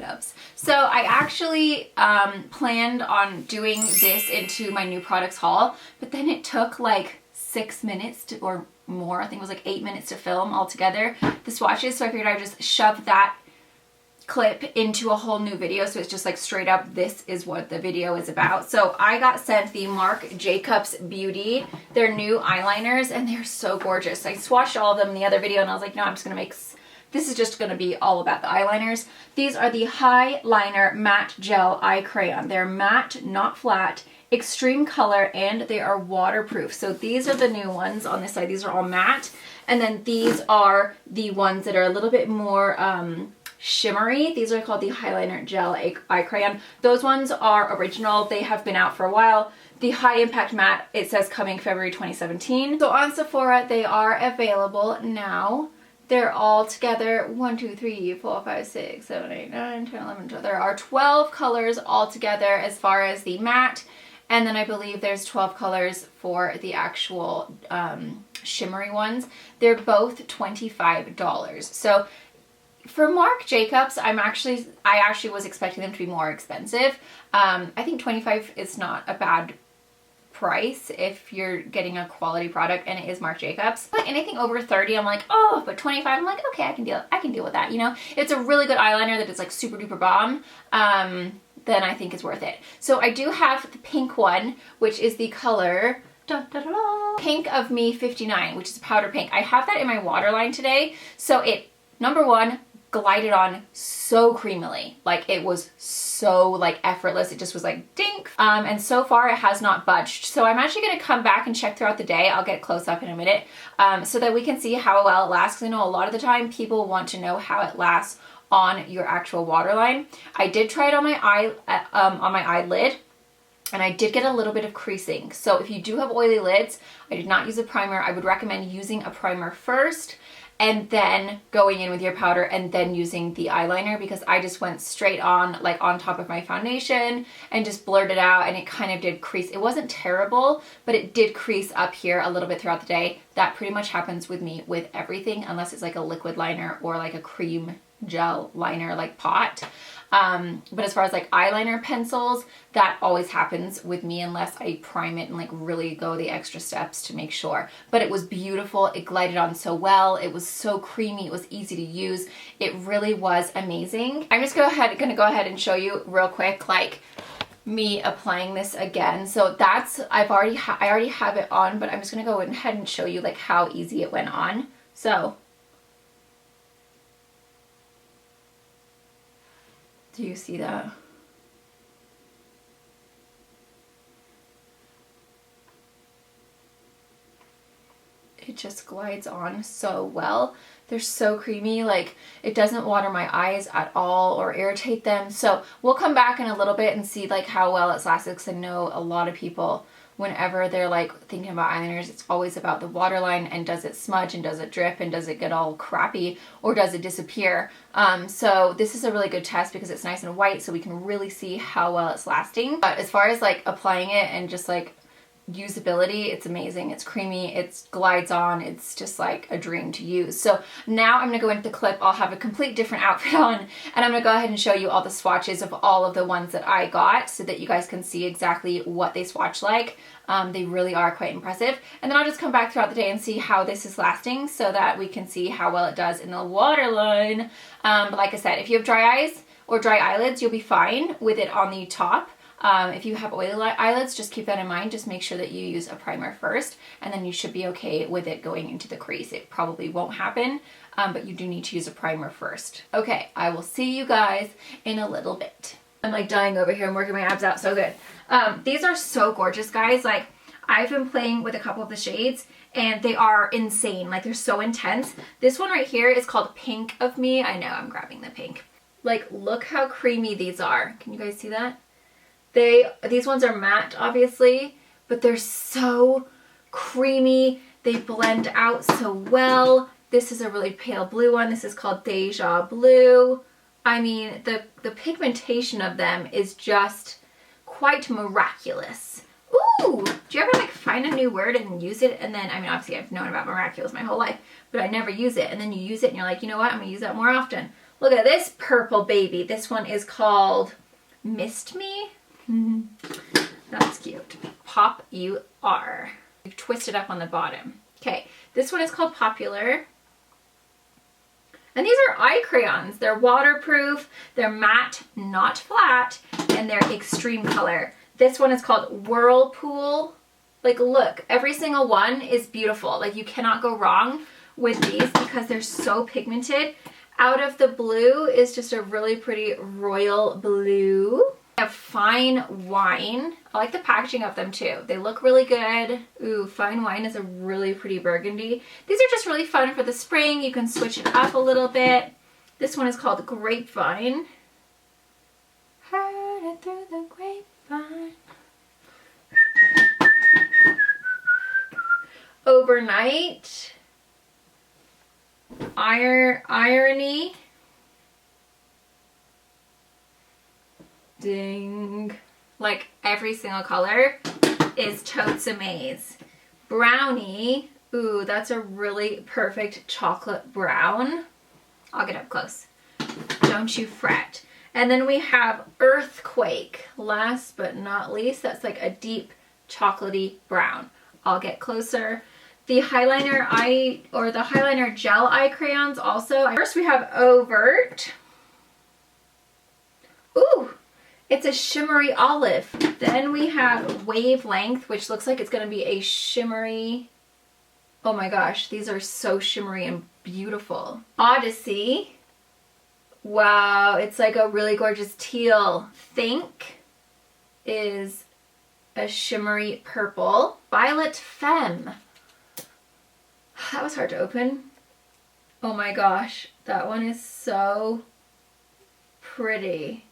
Jacobs. So I actually planned on doing this into my new products haul, but then it took like 6 minutes to, or more, I think it was like 8 minutes to film altogether, the swatches. So I figured I'd just shove that clip into a whole new video, so it's just like straight up, this is what the video is about. So I got sent the Marc Jacobs Beauty, their new eyeliners, and they're so gorgeous. I swatched all of them in the other video and I was like, no, I'm just gonna make, this is just gonna be all about the eyeliners. These are the Highliner Matte Gel Eye Crayon. They're matte, not flat, extreme color, and they are waterproof. So these are the new ones on this side. These are all matte, and then these are the ones that are a little bit more shimmery. These are called the Highliner Gel Eye Crayon. Those ones are original. They have been out for a while. The High Impact Matte, it says coming February 2017. So on Sephora, they are available now. They're all together 1, 2, 3, 4, 5, 6, 7, 8, 9, 10, 11, 12. There are 12 colors all together as far as the matte. And then I believe there's 12 colors for the actual shimmery ones. They're both $25. So for Marc Jacobs, I actually was expecting them to be more expensive. I think $25 is not a bad price if you're getting a quality product, and it is Marc Jacobs. Like anything over 30, I'm like, oh, but 25, I'm like, okay, I can deal with that, you know? It's a really good eyeliner that is like super duper bomb. Then I think it's worth it. So I do have the pink one, which is the color Pink of Me 59, which is powder pink. I have that in my waterline today. So it, number one, glided on so creamily. Like it was so like effortless. It just was like dink. And so far it has not budged. So I'm actually going to come back and check throughout the day. I'll get close up in a minute so that we can see how well it lasts. Because I know a lot of the time people want to know how it lasts on your actual waterline. I did try it on my eyelid, and I did get a little bit of creasing. So if you do have oily lids, I did not use a primer. I would recommend using a primer first and then going in with your powder and then using the eyeliner, because I just went straight on, like on top of my foundation, and just blurred it out, and it kind of did crease. It wasn't terrible, but it did crease up here a little bit throughout the day. That pretty much happens with me with everything, unless it's like a liquid liner or like a cream gel liner like pot. But as far as like eyeliner pencils, that always happens with me unless I prime it and like really go the extra steps to make sure. But it was beautiful. It glided on so well. It was so creamy. It was easy to use. It really was amazing. I'm just gonna go ahead and show you real quick like me applying this again. So that's, I already have it on, but I'm just gonna go ahead and show you like how easy it went on. So do you see that? It just glides on so well. They're so creamy, like it doesn't water my eyes at all or irritate them. So we'll come back in a little bit and see like how well it's lasted, because I know a lot of people, whenever they're like thinking about eyeliners, it's always about the waterline and does it smudge and does it drip and does it get all crappy or does it disappear. So this is a really good test because it's nice and white, so we can really see how well it's lasting. But as far as like applying it and just like usability, it's amazing. It's creamy, it glides on, it's just like a dream to use. So now I'm gonna go into the clip. I'll have a complete different outfit on, and I'm gonna go ahead and show you all the swatches of all of the ones that I got so that you guys can see exactly what they swatch like. They really are quite impressive. And then I'll just come back throughout the day and see how this is lasting so that we can see how well it does in the waterline. But like I said, if you have dry eyes or dry eyelids, you'll be fine with it on the top. If you have oily eyelids, just keep that in mind. Just make sure that you use a primer first, and then you should be okay with it going into the crease. It probably won't happen, but you do need to use a primer first. Okay, I will see you guys in a little bit. I'm like dying over here. I'm working my abs out so good. These are so gorgeous, guys. Like, I've been playing with a couple of the shades, and they are insane. Like, they're so intense. This one right here is called Pink of Me. I know, I'm grabbing the pink. Like, look how creamy these are. Can you guys see that? These ones are matte, obviously, but they're so creamy. They blend out so well. This is a really pale blue one. This is called Deja Blue. I mean, the pigmentation of them is just quite miraculous. Ooh, do you ever like find a new word and use it, and then, I mean, obviously I've known about miraculous my whole life, but I never use it, and then you use it and you're like, you know what, I'm gonna use that more often. Look at this purple baby. This one is called Mist Me. That's cute. Popular. You've twisted up on the bottom. Okay, this one is called Popular. And these are eye crayons. They're waterproof, they're matte, not flat, and they're extreme color. This one is called Whirlpool. Like, look, every single one is beautiful. Like, you cannot go wrong with these because they're so pigmented. Out of the blue is just a really pretty royal blue. I have Fine Wine. I like the packaging of them too. They look really good. Ooh, Fine Wine is a really pretty burgundy. These are just really fun for the spring. You can switch it up a little bit. This one is called Grapevine. Heard it through the grapevine. Overnight. Irony. Ding. Like, every single color is totes amaze. Brownie. Ooh, that's a really perfect chocolate brown. I'll get up close. Don't you fret. And then we have Earthquake. Last but not least, that's like a deep chocolatey brown. I'll get closer. The Highliner the Highliner gel eye crayons also. First we have Overt. Ooh, it's a shimmery olive. Then we have Wavelength, which looks like it's going to be a shimmery. Oh my gosh, these are so shimmery and beautiful. Odyssey. Wow, it's like a really gorgeous teal. Think is a shimmery purple. Violet Femme. That was hard to open. Oh my gosh, that one is so pretty.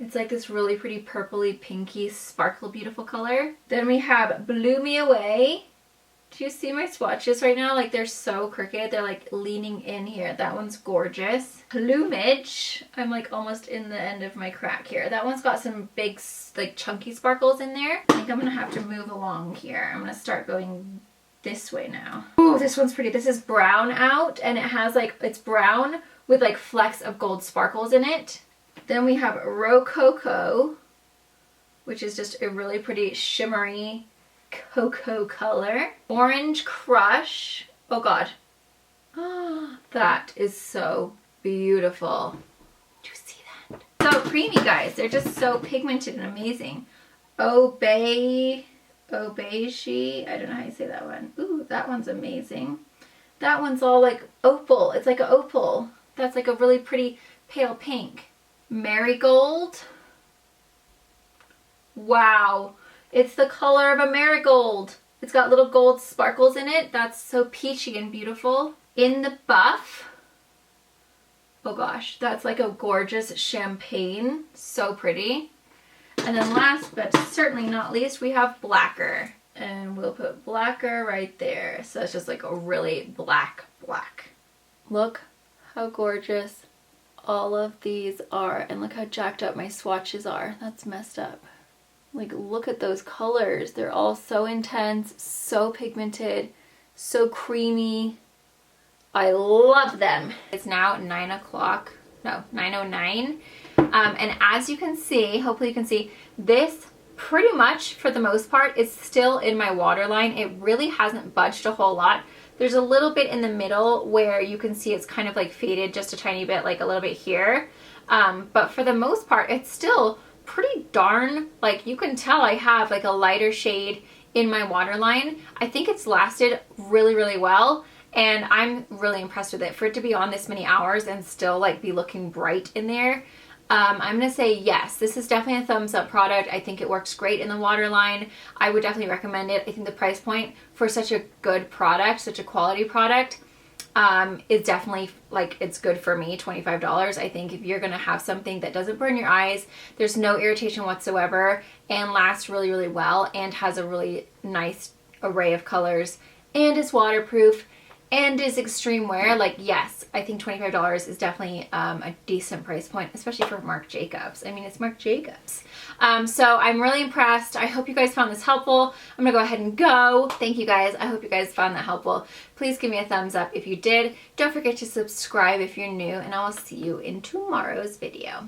It's like this really pretty purpley, pinky, sparkle, beautiful color. Then we have Blew Me Away. Do you see my swatches right now? Like, they're so crooked. They're like leaning in here. That one's gorgeous. Plumage. I'm like almost in the end of my crack here. That one's got some big, like, chunky sparkles in there. I think I'm gonna have to move along here. I'm gonna start going this way now. Ooh, this one's pretty. This is Brown Out, and it has like, it's brown with like flecks of gold sparkles in it. Then we have Rococo, which is just a really pretty shimmery cocoa color. Orange Crush. Oh god. Oh, that is so beautiful. Do you see that? So creamy, guys. They're just so pigmented and amazing. Obey. Obeishi. I don't know how you say that one. Ooh, that one's amazing. That one's all like opal. It's like an opal. That's like a really pretty pale pink. Marigold. Wow. It's the color of a marigold. It's got little gold sparkles in it. That's so peachy and beautiful. In the Buff. Oh gosh, that's like a gorgeous champagne. So pretty. And then last but certainly not least, we have Blacker. And we'll put Blacker right there. So it's just like a really black. Look how gorgeous all of these are. And look how jacked up my swatches are. That's messed up. Like, look at those colors. They're all so intense, so pigmented, so creamy. I love them. It's now 9 o'clock. No, 9:09. And as you can see, hopefully you can see, this pretty much for the most part is still in my waterline. It really hasn't budged a whole lot. There's a little bit in the middle where you can see it's kind of like faded just a tiny bit, like a little bit here. But for the most part, it's still pretty darn, like, you can tell I have like a lighter shade in my waterline. I think it's lasted really, really well. And I'm really impressed with it. For it to be on this many hours and still like be looking bright in there, I'm gonna say yes, this is definitely a thumbs up product. I think it works great in the waterline. I would definitely recommend it. I think the price point for such a good product, such a quality product, is definitely, like, it's good for me. $25. I think if you're gonna have something that doesn't burn your eyes, there's no irritation whatsoever, and lasts really, really well, and has a really nice array of colors, and is waterproof, and is extreme wear, like, yes, I think $25 is definitely a decent price point, especially for Marc Jacobs. I mean, it's Marc Jacobs. So I'm really impressed. I hope you guys found this helpful. I'm gonna go ahead and go. Thank you guys. I hope you guys found that helpful. Please give me a thumbs up if you did. Don't forget to subscribe if you're new, and I will see you in tomorrow's video.